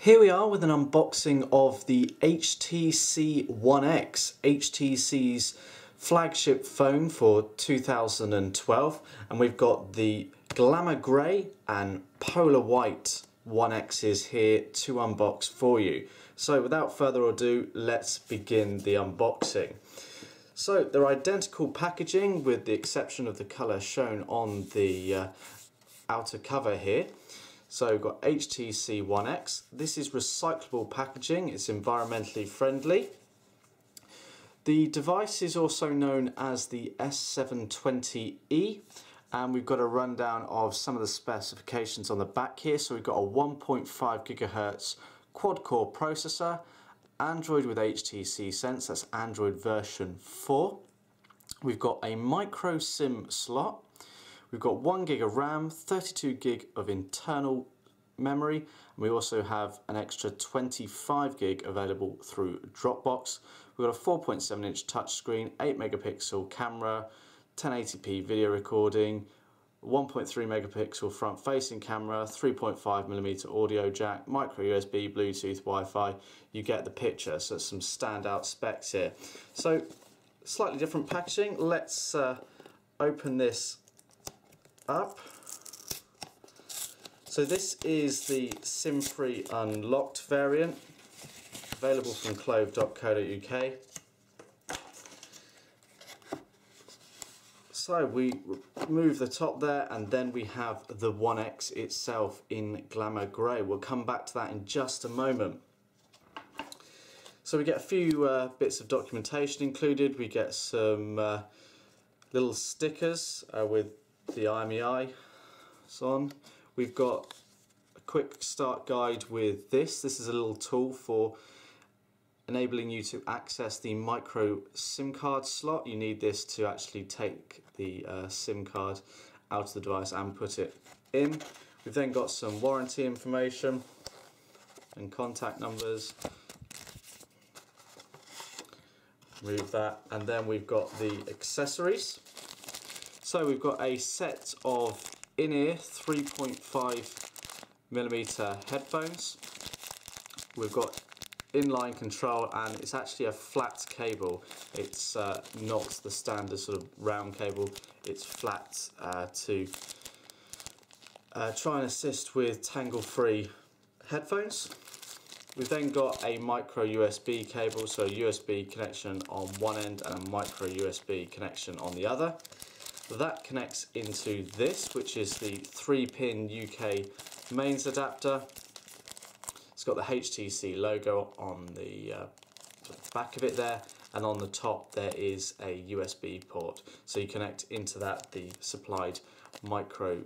Here we are with an unboxing of the HTC One X, HTC's flagship phone for 2012, and we've got the Glamour Grey and Polar White One X's here to unbox for you. So without further ado, let's begin the unboxing. So they're identical packaging with the exception of the colour shown on the outer cover here. So we've got HTC One X. This is recyclable packaging, it's environmentally friendly. The device is also known as the S720e, and we've got a rundown of some of the specifications on the back here. So we've got a 1.5 GHz quad-core processor, Android with HTC Sense, that's Android version 4. We've got a micro SIM slot. We've got 1 GB of RAM, 32 GB of internal memory, and we also have an extra 25 GB available through Dropbox. We've got a 4.7-inch touchscreen, 8 megapixel camera, 1080p video recording, 1.3 megapixel front-facing camera, 3.5mm audio jack, micro USB, Bluetooth, Wi-Fi. You get the picture, so some standout specs here. So slightly different packaging. Let's open this up. So this is the SIM-free unlocked variant, available from clove.co.uk. So we remove the top there, and then we have the One X itself in Glamour Grey. We'll come back to that in just a moment. So we get a few bits of documentation included. We get some little stickers with the IMEI on. We've got a quick start guide with this. This is a little tool for enabling you to access the micro SIM card slot. You need this to actually take the SIM card out of the device and put it in. We've then got some warranty information and contact numbers. Remove that, and then we've got the accessories. So we've got a set of in-ear 3.5mm headphones. We've got inline control, and it's actually a flat cable. It's not the standard sort of round cable. It's flat to try and assist with tangle-free headphones. We've then got a micro USB cable, so a USB connection on one end and a micro USB connection on the other. That connects into this, which is the 3-pin UK mains adapter. It's got the HTC logo on the back of it there, and on the top there is a USB port. So you connect into that the supplied micro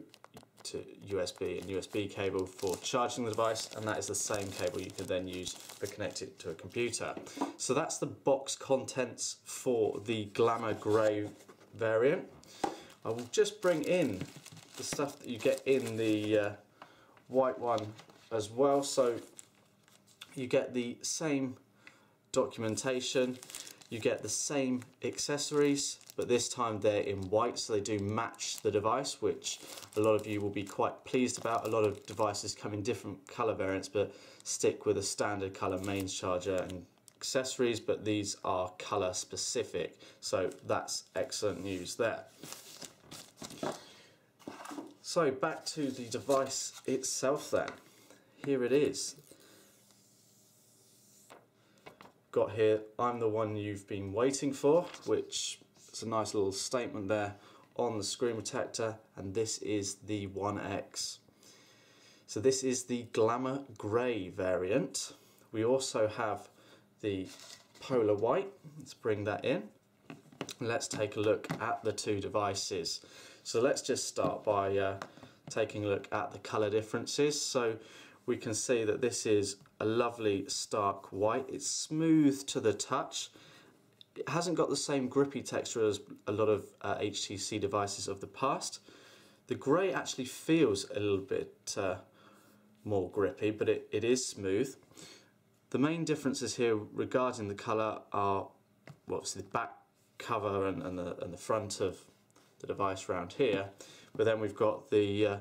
to USB and USB cable for charging the device, and that is the same cable you can then use for connecting it to a computer. So that's the box contents for the Glamour Grey variant. I will just bring in the stuff that you get in the white one as well. So you get the same documentation, you get the same accessories, but this time they're in white, so they do match the device, which a lot of you will be quite pleased about. A lot of devices come in different colour variants but stick with a standard colour mains charger and accessories, but these are colour specific, so that's excellent news there. So back to the device itself then. Here it is. Got here, I'm the one you've been waiting for, which is a nice little statement there on the screen protector, and this is the One X. So this is the Glamour Grey variant. We also have the Polar White. Let's bring that in. Let's take a look at the two devices. So let's just start by taking a look at the colour differences. So we can see that this is a lovely stark white. It's smooth to the touch. It hasn't got the same grippy texture as a lot of HTC devices of the past. The grey actually feels a little bit more grippy, but it is smooth. The main differences here regarding the colour are, well, obviously the back cover and the front of the device around here, but then we've got the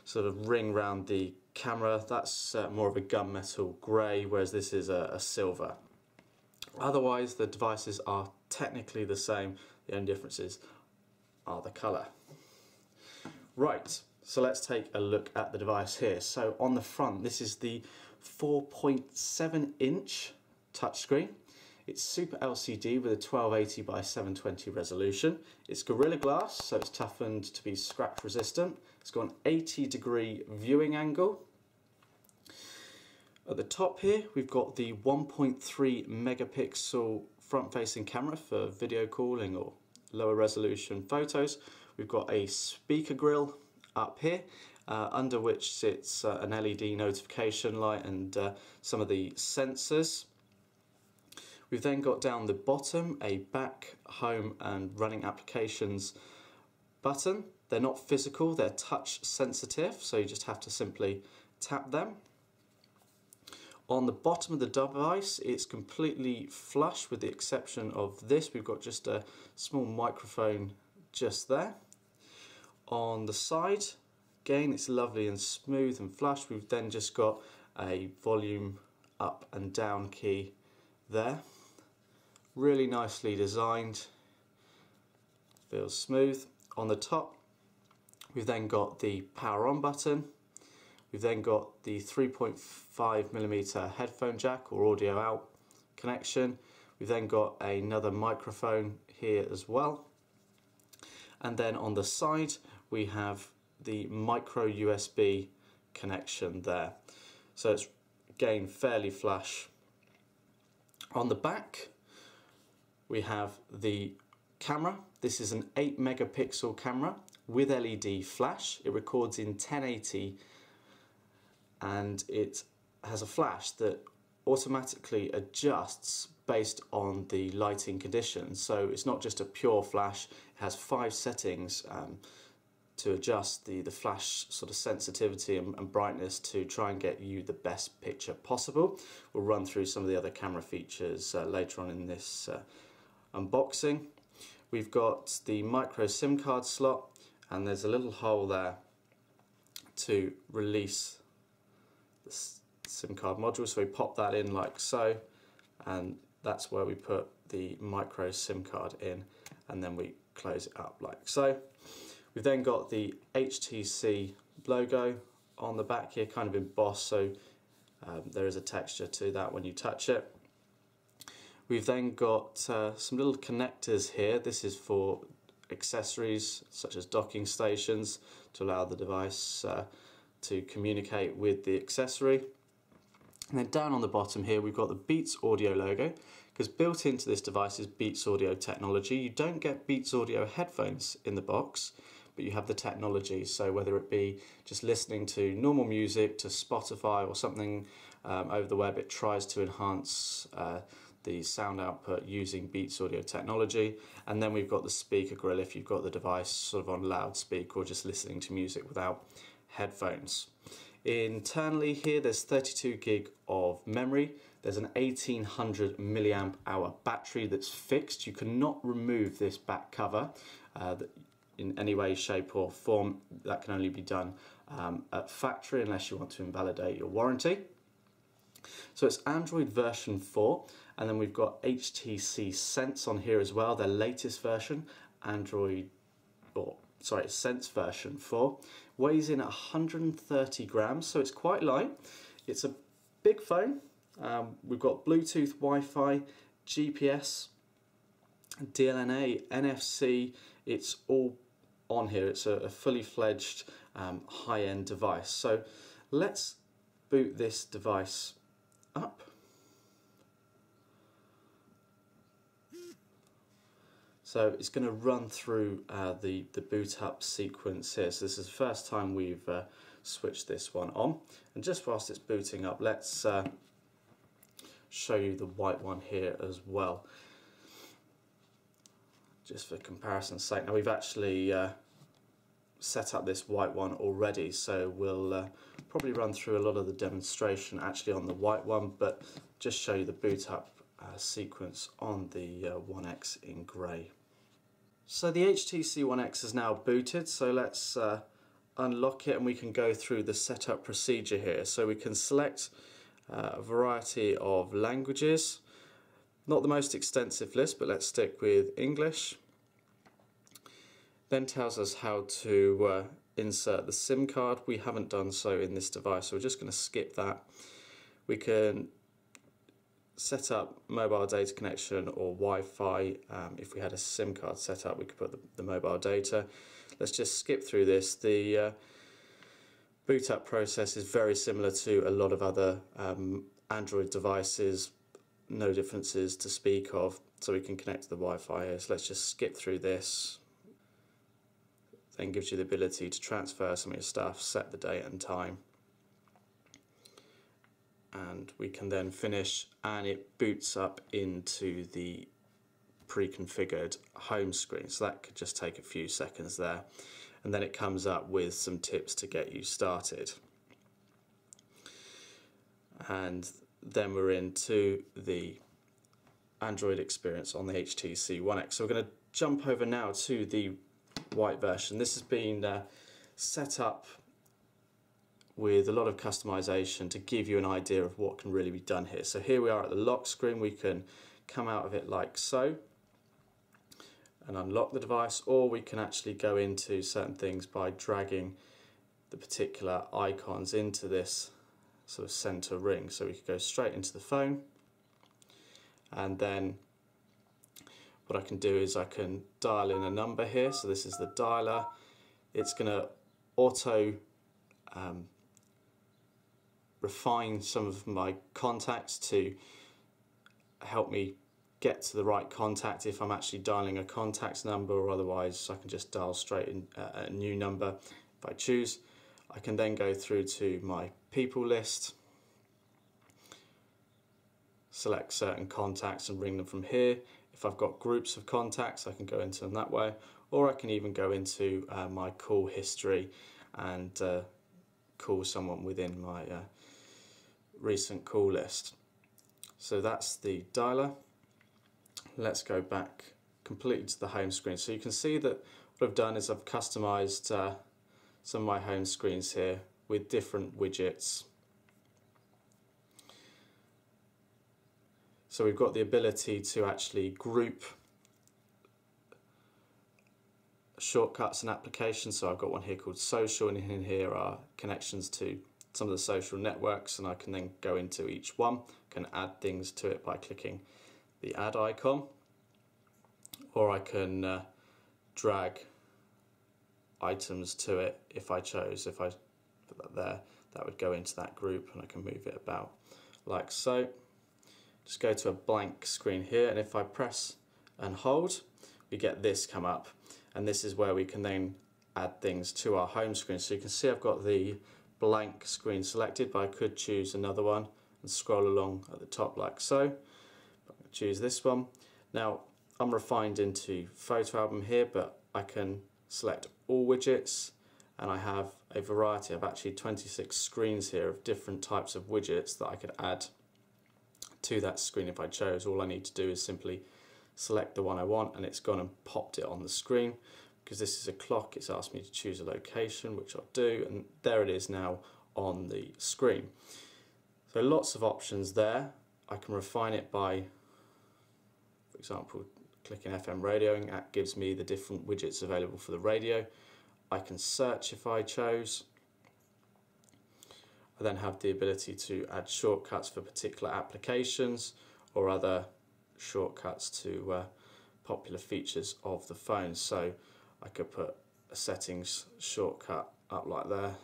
sort of ring round the camera. That's more of a gunmetal grey, whereas this is a silver. Otherwise the devices are technically the same, the only differences are the colour. Right, so let's take a look at the device here. So on the front, this is the 4.7-inch touchscreen. It's Super LCD with a 1280 by 720 resolution. It's Gorilla Glass, so it's toughened to be scratch resistant. It's got an 80-degree viewing angle. At the top here, we've got the 1.3 megapixel front-facing camera for video calling or lower resolution photos. We've got a speaker grill up here, under which sits an LED notification light and some of the sensors. We've then got down the bottom a back, home and running applications button. They're not physical, they're touch sensitive, so you just have to simply tap them. On the bottom of the device, it's completely flush with the exception of this. We've got just a small microphone just there. On the side, again, it's lovely and smooth and flush. We've then just got a volume up and down key there. Really nicely designed, feels smooth. On the top, we've then got the power on button. We've then got the 3.5mm headphone jack or audio out connection. We've then got another microphone here as well. And then on the side we have the micro USB connection there. So it's again fairly flush. On the back we have the camera. This is an 8 megapixel camera with LED flash. It records in 1080 and it has a flash that automatically adjusts based on the lighting conditions. So it's not just a pure flash, it has 5 settings to adjust the flash sort of sensitivity and brightness to try and get you the best picture possible. We'll run through some of the other camera features later on in this unboxing. We've got the micro SIM card slot and there's a little hole there to release the SIM card module, so we pop that in like so, and that's where we put the micro SIM card in, and then we close it up like so. We've then got the HTC logo on the back here, kind of embossed, so there is a texture to that when you touch it. We've then got some little connectors here. This is for accessories such as docking stations to allow the device to communicate with the accessory. And then down on the bottom here we've got the Beats Audio logo, because built into this device is Beats Audio technology. You don't get Beats Audio headphones in the box, but you have the technology, so whether it be just listening to normal music, to Spotify or something over the web, it tries to enhance the sound output using Beats Audio technology. And then we've got the speaker grill if you've got the device sort of on loudspeaker or just listening to music without headphones. Internally here there's 32 gig of memory. There's an 1800 milliamp hour battery that's fixed. You cannot remove this back cover in any way, shape or form. That can only be done at factory unless you want to invalidate your warranty. So it's Android version 4, and then we've got HTC Sense on here as well, their latest version, Sense version 4. Weighs in at 130 grams, so it's quite light. It's a big phone. We've got Bluetooth, Wi-Fi, GPS, DLNA, NFC. It's all on here. It's a fully fledged high-end device. So let's boot this device up. So it's going to run through the boot up sequence here. So this is the first time we've switched this one on. And just whilst it's booting up, let's show you the white one here as well, just for comparison's sake. Now we've actually set up this white one already, so we'll probably run through a lot of the demonstration actually on the white one, but just show you the boot up sequence on the One X in grey. So the HTC One X is now booted, so let's unlock it and we can go through the setup procedure here. So we can select a variety of languages. Not the most extensive list, but let's stick with English. Then tells us how to insert the SIM card. We haven't done so in this device, so we're just going to skip that. We can set up mobile data connection or Wi-Fi. If we had a SIM card set up, we could put the mobile data. Let's just skip through this. The boot up process is very similar to a lot of other Android devices. No differences to speak of, so we can connect to the Wi-Fi here. So let's just skip through this. Then gives you the ability to transfer some of your stuff, set the date and time, and we can then finish, and it boots up into the pre-configured home screen. So that could just take a few seconds there, and then it comes up with some tips to get you started. And then we're into the Android experience on the HTC One X. So we're going to jump over now to the white version. This has been set up with a lot of customization to give you an idea of what can really be done here. So here we are at the lock screen. We can come out of it like so and unlock the device, or we can actually go into certain things by dragging the particular icons into this sort of center ring. So we could go straight into the phone, and then what I can do is I can dial in a number here. So this is the dialer. It's going to auto refine some of my contacts to help me get to the right contact if I'm actually dialing a contacts number, or otherwise I can just dial straight in a new number if I choose. I can then go through to my people list, select certain contacts and ring them from here. If I've got groups of contacts, I can go into them that way, or I can even go into my call history and call someone within my recent call list. So that's the dialer. Let's go back completely to the home screen. So you can see that what I've done is I've customized some of my home screens here with different widgets. So we've got the ability to actually group shortcuts and applications. So I've got one here called social, and in here are connections to some of the social networks, and I can then go into each one, can add things to it by clicking the add icon, or I can drag items to it if I chose. If I put that there, that would go into that group, and I can move it about like so. Just go to a blank screen here, and if I press and hold, we get this come up, and this is where we can then add things to our home screen. So you can see I've got the blank screen selected, but I could choose another one and scroll along at the top like so. Choose this one. Now I'm refined into photo album here, but I can select all widgets, and I have a variety of actually 26 screens here of different types of widgets that I could add to that screen if I chose. All I need to do is simply select the one I want, and it's gone and popped it on the screen. Because this is a clock, it's asked me to choose a location, which I'll do, and there it is now on the screen. So lots of options there. I can refine it by, for example, clicking FM radioing. That gives me the different widgets available for the radio. I can search if I chose. I then have the ability to add shortcuts for particular applications or other shortcuts to popular features of the phone. So I could put a settings shortcut up like there,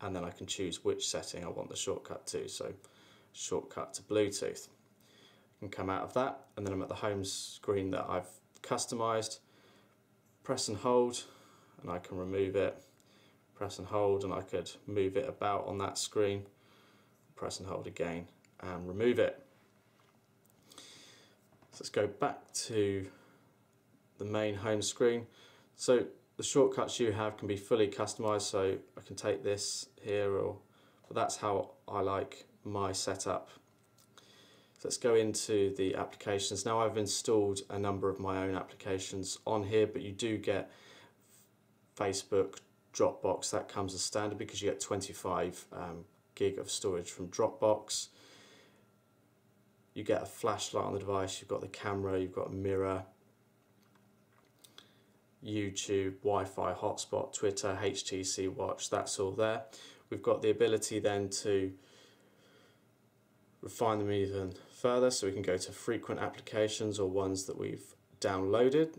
and then I can choose which setting I want the shortcut to. So shortcut to Bluetooth. I can come out of that, and then I'm at the home screen that I've customized. Press and hold, and I can remove it. Press and hold, and I could move it about on that screen. Press and hold again and remove it. So let's go back to the main home screen. So the shortcuts you have can be fully customized, so I can take this here, but that's how I like my setup. So let's go into the applications. Now I've installed a number of my own applications on here, but you do get Facebook, Dropbox. That comes as standard because you get 25 gig of storage from Dropbox. You get a flashlight on the device, you've got the camera, you've got a mirror, YouTube, Wi-Fi hotspot, Twitter, HTC Watch, that's all there. We've got the ability then to refine them even further, so we can go to frequent applications or ones that we've downloaded.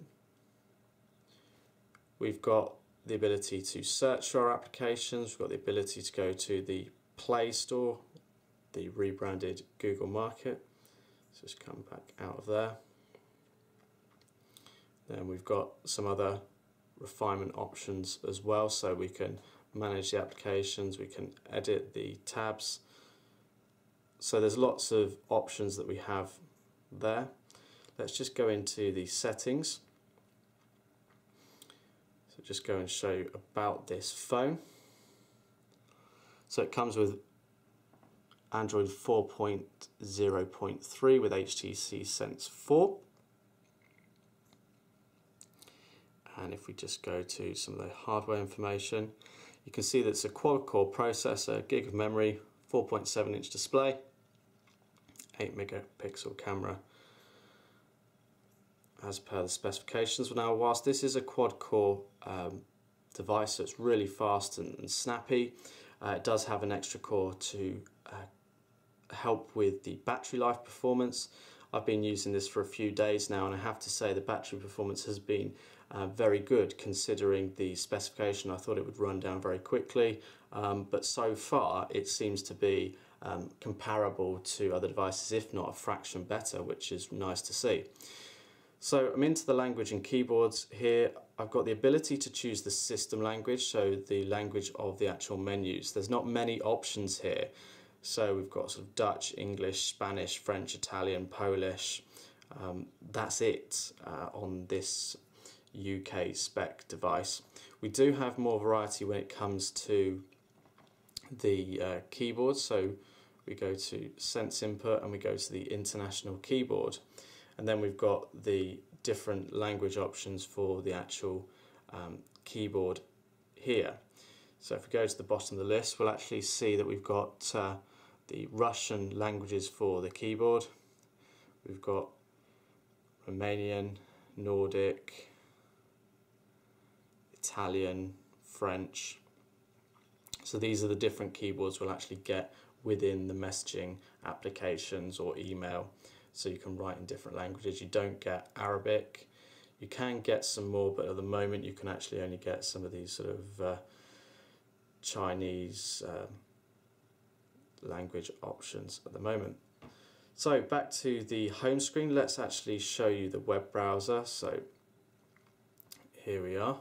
We've got the ability to search for our applications, we've got the ability to go to the Play Store, the rebranded Google Market. So just come back out of there. Then we've got some other refinement options as well, so we can manage the applications, we can edit the tabs. So there's lots of options that we have there. Let's just go into the settings. So just go and show you about this phone. So it comes with Android 4.0.3 with HTC Sense 4. And if we just go to some of the hardware information, you can see that it's a quad-core processor, gig of memory, 4.7-inch display, 8-megapixel camera as per the specifications. Now, whilst this is a quad-core device, so it's really fast and snappy, it does have an extra core to help with the battery life performance. I've been using this for a few days now, and I have to say the battery performance has been very good considering the specification. I thought it would run down very quickly, but so far it seems to be comparable to other devices, if not a fraction better, which is nice to see. So I'm into the language and keyboards here. I've got the ability to choose the system language, so the language of the actual menus. There's not many options here. So we've got sort of Dutch, English, Spanish, French, Italian, Polish. That's it on this UK spec device. We do have more variety when it comes to the keyboard. So we go to Sense Input and we go to the International Keyboard. And then we've got the different language options for the actual keyboard here. So if we go to the bottom of the list, we'll actually see that we've got the Russian languages for the keyboard. We've got Romanian, Nordic, Italian, French. So these are the different keyboards we'll actually get within the messaging applications or email. So you can write in different languages. You don't get Arabic. You can get some more, but at the moment you can actually only get some of these sort of Chinese language options at the moment. So back to the home screen, let's actually show you the web browser. So here we are.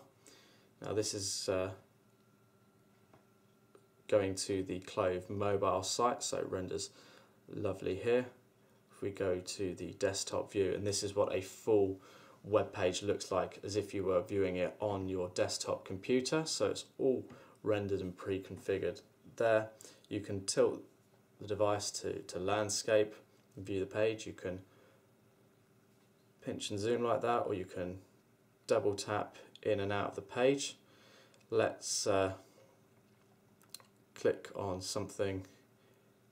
Now this is going to the Clove mobile site, so it renders lovely here. If we go to the desktop view, and this is what a full web page looks like as if you were viewing it on your desktop computer. So it's all rendered and pre-configured there. You can tilt the device to landscape and view the page. You can pinch and zoom like that, or you can double tap in and out of the page. Let's click on something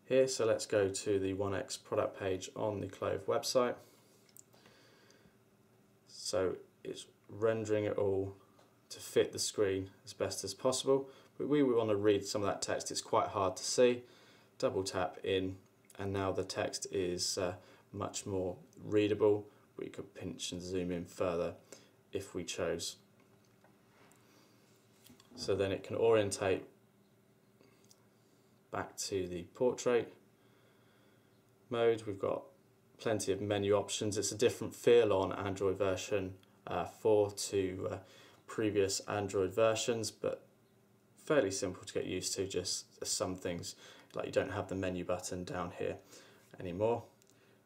here. So let's go to the One X product page on the Clove website. So it's rendering it all to fit the screen as best as possible, but we want to read some of that text. It's quite hard to see. Double tap in, and now the text is much more readable. We could pinch and zoom in further if we chose. So then it can orientate back to the portrait mode. We've got plenty of menu options. It's a different feel on Android version 4 to previous Android versions, but fairly simple to get used to. Just some things, like you don't have the menu button down here anymore.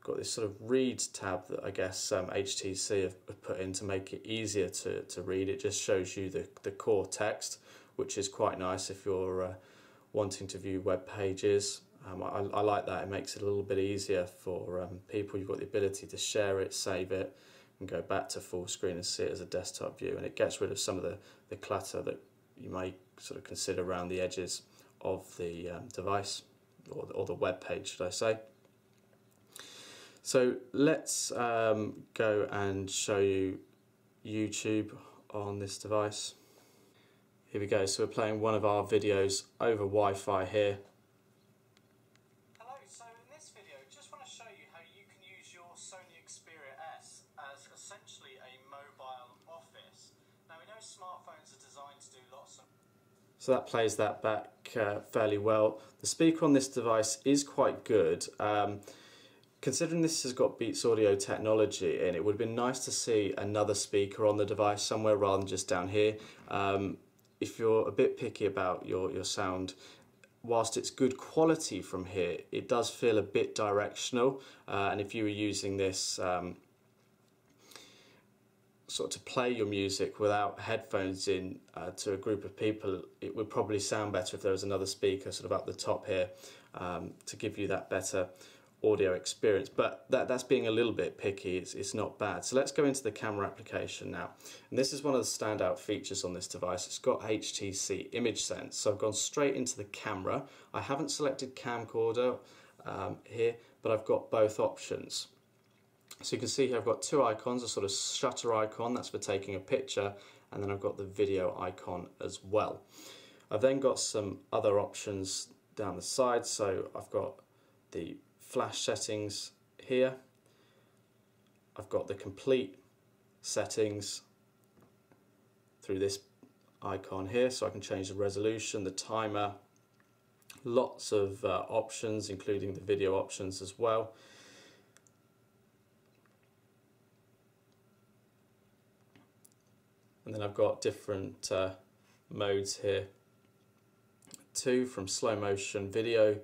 Got this sort of read tab that I guess HTC have put in to make it easier to read. It just shows you the core text, which is quite nice if you're wanting to view web pages. I like that. It makes it a little bit easier for people. You've got the ability to share it, save it, and go back to full screen and see it as a desktop view, and it gets rid of some of the clutter that you may sort of consider around the edges of the device, or the web page, should I say. So let's go and show you YouTube on this device. Here we go, so we're playing one of our videos over Wi-Fi here. Hello, so in this video just want to show you how you can use your Sony Xperia S as essentially a mobile office. Now we know smartphones are designed to do lots of... So that plays that back fairly well. The speaker on this device is quite good. Considering this has got Beats audio technology in, it would have been nice to see another speaker on the device somewhere rather than just down here. If you're a bit picky about your sound, whilst it's good quality from here, it does feel a bit directional, and if you were using this sort of to play your music without headphones in to a group of people, it would probably sound better if there was another speaker sort of up the top here to give you that better audio experience. But that's being a little bit picky. It's not bad. So let's go into the camera application now, and this is one of the standout features on this device. It's got HTC image sense, so I've gone straight into the camera. I haven't selected camcorder here, but I've got both options. So you can see here I've got two icons, a sort of shutter icon, that's for taking a picture, and then I've got the video icon as well. I've then got some other options down the side, so I've got the flash settings here, I've got the complete settings through this icon here, so I can change the resolution, the timer, lots of options including the video options as well. And then I've got different modes here too, from slow motion video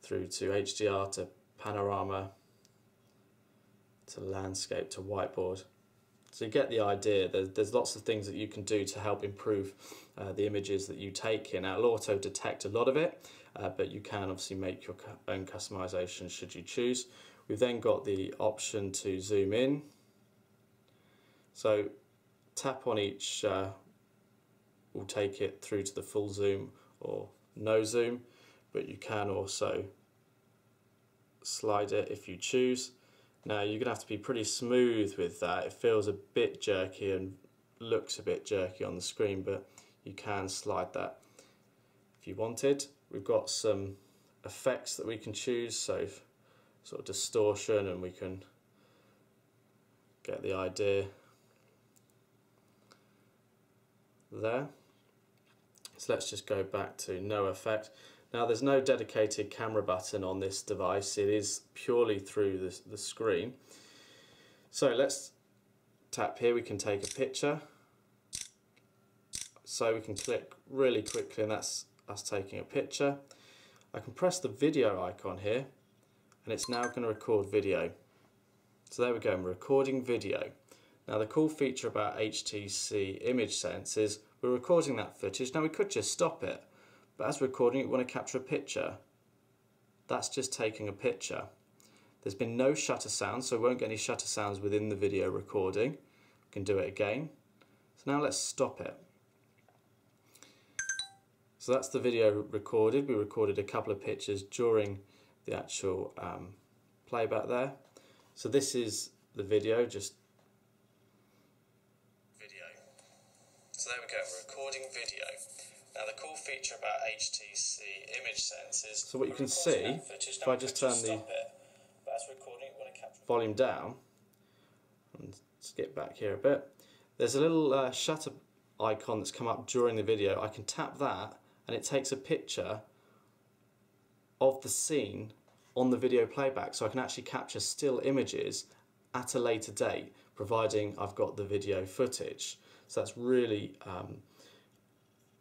through to HDR to panorama to landscape to whiteboard. So you get the idea. There's lots of things that you can do to help improve the images that you take in. Now it'll auto detect a lot of it, but you can obviously make your own customization should you choose. We've then got the option to zoom in. So tap on each will take it through to the full zoom or no zoom, but you can also slide it if you choose. Now you're going to have to be pretty smooth with that. It feels a bit jerky and looks a bit jerky on the screen, but you can slide that if you wanted. We've got some effects that we can choose, so sort of distortion, and we can get the idea there. So let's just go back to no effect. Now there's no dedicated camera button on this device, it is purely through the screen. So let's tap here, we can take a picture. So we can click really quickly and that's us taking a picture. I can press the video icon here and it's now going to record video. So there we go, I'm recording video. Now the cool feature about HTC Image Sense is we're recording that footage. Now we could just stop it, but as we're recording it, we want to capture a picture. That's just taking a picture. There's been no shutter sounds, so we won't get any shutter sounds within the video recording. We can do it again. So now let's stop it. So that's the video recorded. We recorded a couple of pictures during the actual playback there. So this is the video, just video. So there we go, we're recording video. Now the cool feature about HTC Image Sense is, so what you can see, if I just turn the volume down and skip back here a bit, there's a little shutter icon that's come up during the video. I can tap that and it takes a picture of the scene on the video playback, so I can actually capture still images at a later date, providing I've got the video footage. So that's really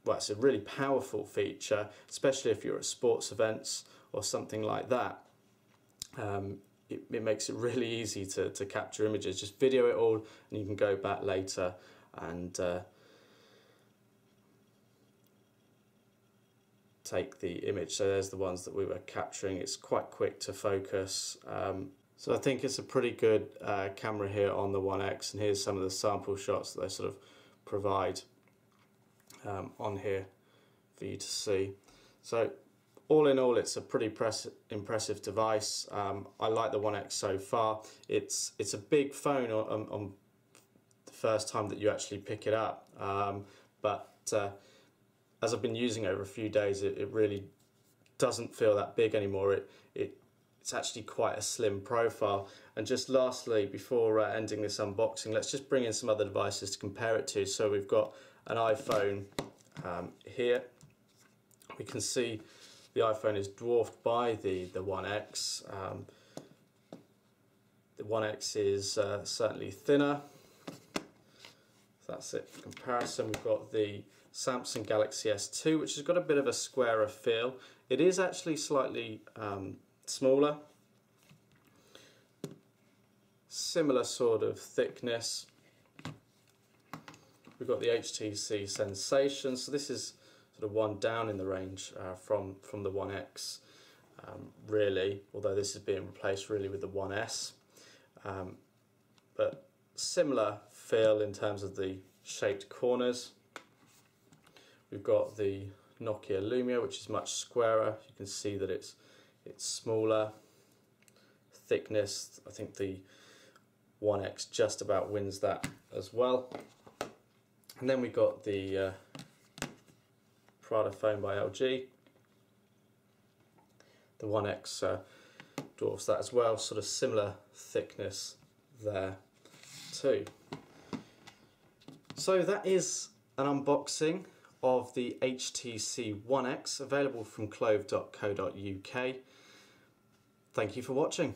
well, it's a really powerful feature, especially if you're at sports events or something like that. It makes it really easy to capture images. Just video it all and you can go back later and take the image. So there's the ones that we were capturing. It's quite quick to focus. So I think it's a pretty good camera here on the One X, and here's some of the sample shots that they sort of provide on here for you to see. So all in all, it's a pretty impressive device. I like the One X so far. It's a big phone on the first time that you actually pick it up, but as I've been using it over a few days, it really doesn't feel that big anymore. It's actually quite a slim profile. And just lastly, before ending this unboxing, let's just bring in some other devices to compare it to. So we've got an iPhone here. We can see the iPhone is dwarfed by the One X. The One X is certainly thinner. That's it for comparison. We've got the Samsung Galaxy S2, which has got a bit of a squarer feel. It is actually slightly smaller. Similar sort of thickness. We've got the HTC Sensation, so this is sort of one down in the range from the One X, really, although this is being replaced really with the One S. But similar feel in terms of the shaped corners. We've got the Nokia Lumia, which is much squarer. You can see that it's smaller. Thickness, I think the One X just about wins that as well. And then we got the Prada phone by LG. The One X dwarfs that as well, sort of similar thickness there too. So that is an unboxing of the HTC One X, available from clove.co.uk. Thank you for watching.